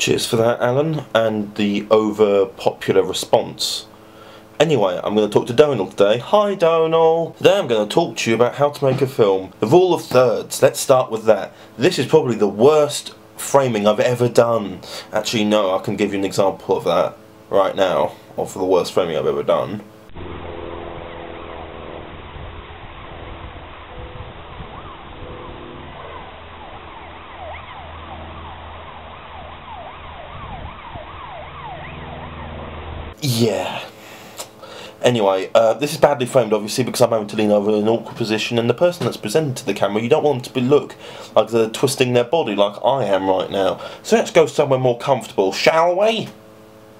Cheers for that, Alan, and the over-popular response. Anyway, I'm going to talk to Donal today. Hi, Donal! Today I'm going to talk to you about how to make a film. The rule of thirds, let's start with that. This is probably the worst framing I've ever done. Actually, no, I can give you an example of that right now, of the worst framing I've ever done. Yeah. Anyway, this is badly framed obviously because I'm having to lean over in an awkward position, and the person that's presented to the camera, you don't want them to look like they're twisting their body like I am right now. So let's go somewhere more comfortable, shall we?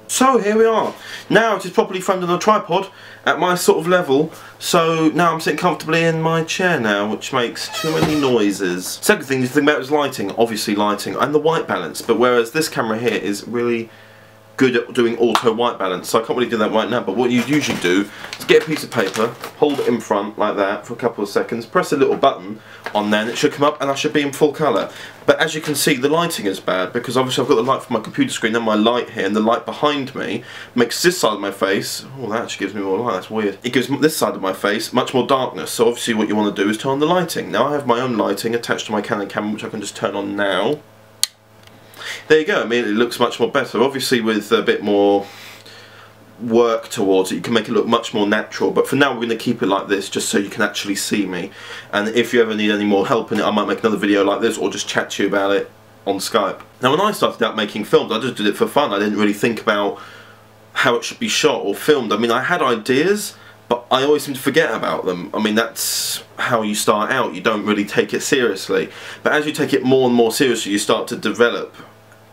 So here we are. Now it is properly framed on a tripod at my sort of level, so now I'm sitting comfortably in my chair now, which makes too many noises. Second thing to think about is lighting, obviously lighting, and the white balance, but whereas this camera here is really good at doing auto white balance, so I can't really do that right now, but what you usually do is get a piece of paper, hold it in front like that for a couple of seconds, press a little button on there and it should come up and I should be in full colour. But as you can see, the lighting is bad because obviously I've got the light from my computer screen and my light here, and the light behind me makes this side of my face, oh that actually gives me more light, that's weird, it gives this side of my face much more darkness, so obviously what you want to do is turn on the lighting. Now I have my own lighting attached to my Canon camera which I can just turn on now. There you go, I mean it looks much more better. Obviously with a bit more work towards it you can make it look much more natural, but for now we're going to keep it like this just so you can actually see me, and if you ever need any more help in it I might make another video like this or just chat to you about it on Skype. Now when I started out making films I just did it for fun, I didn't really think about how it should be shot or filmed. I mean I had ideas but I always seem to forget about them. I mean that's how you start out, you don't really take it seriously, but as you take it more and more seriously you start to develop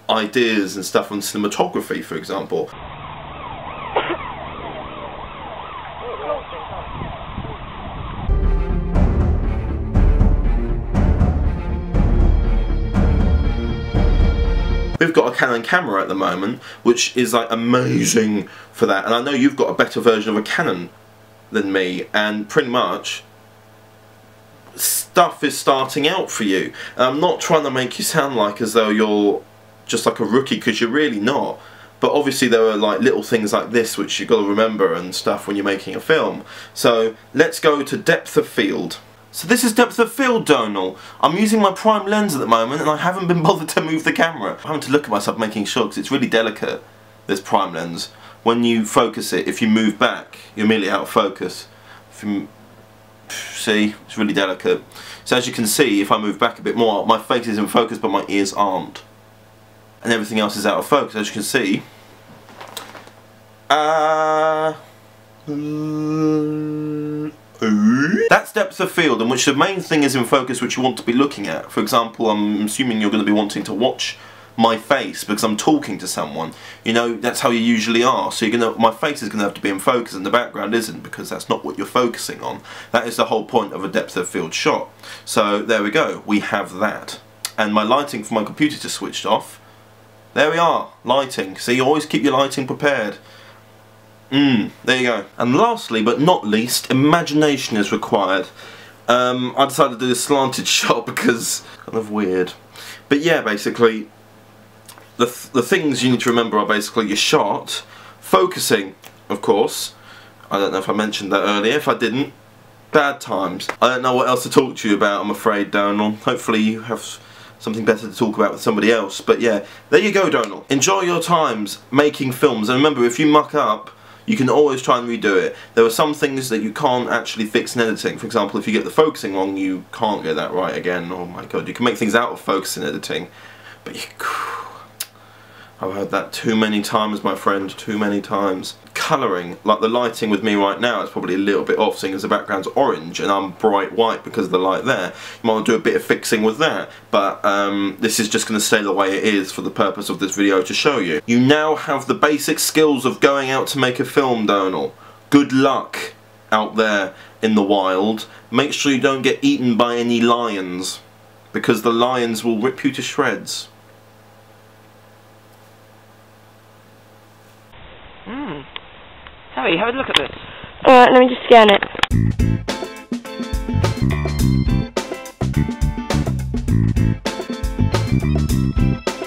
ideas and stuff on cinematography, for example. We've got a Canon camera at the moment which is like amazing for that, and I know you've got a better version of a Canon than me, and pretty much stuff is starting out for you. And I'm not trying to make you sound like as though you're just like a rookie, because you're really not, but obviously there are like little things like this which you've got to remember and stuff when you're making a film. So let's go to depth of field. So this is depth of field, Donal. I'm using my prime lens at the moment and I haven't been bothered to move the camera. I'm having to look at myself making sure because it's really delicate, this prime lens. When you focus it, if you move back you're immediately out of focus. If you see, it's really delicate. So as you can see, if I move back a bit more my face is in focus but my ears aren't, and everything else is out of focus, as you can see. That's depth of field, in which the main thing is in focus which you want to be looking at. For example, I'm assuming you're going to be wanting to watch my face because I'm talking to someone. You know, that's how you usually are. So my face is going to have to be in focus and the background isn't, because that's not what you're focusing on. That is the whole point of a depth of field shot. So there we go, we have that. And my lighting for my computer just switched off. There we are, lighting. So you always keep your lighting prepared. There you go. And lastly but not least, imagination is required. I decided to do this slanted shot because kind of weird. But yeah, basically the things you need to remember are basically your shot, focusing, of course. I don't know if I mentioned that earlier. If I didn't, bad times. I don't know what else to talk to you about, I'm afraid, Donal. Hopefully you have something better to talk about with somebody else. But yeah, there you go, Donal. Enjoy your times making films, and remember, if you muck up you can always try and redo it. There are some things that you can't actually fix in editing. For example, if you get the focusing wrong you can't get that right again. Oh my god, you can make things out of focus in editing, but you I've heard that too many times, my friend, too many times. Colouring, like the lighting with me right now, is probably a little bit off, seeing as the background's orange and I'm bright white because of the light there. You might want to do a bit of fixing with that, but this is just going to stay the way it is for the purpose of this video to show you. You now have the basic skills of going out to make a film, Donal. Good luck out there in the wild. Make sure you don't get eaten by any lions, because the lions will rip you to shreds. Sorry, have a look at this. Alright, let me just scan it.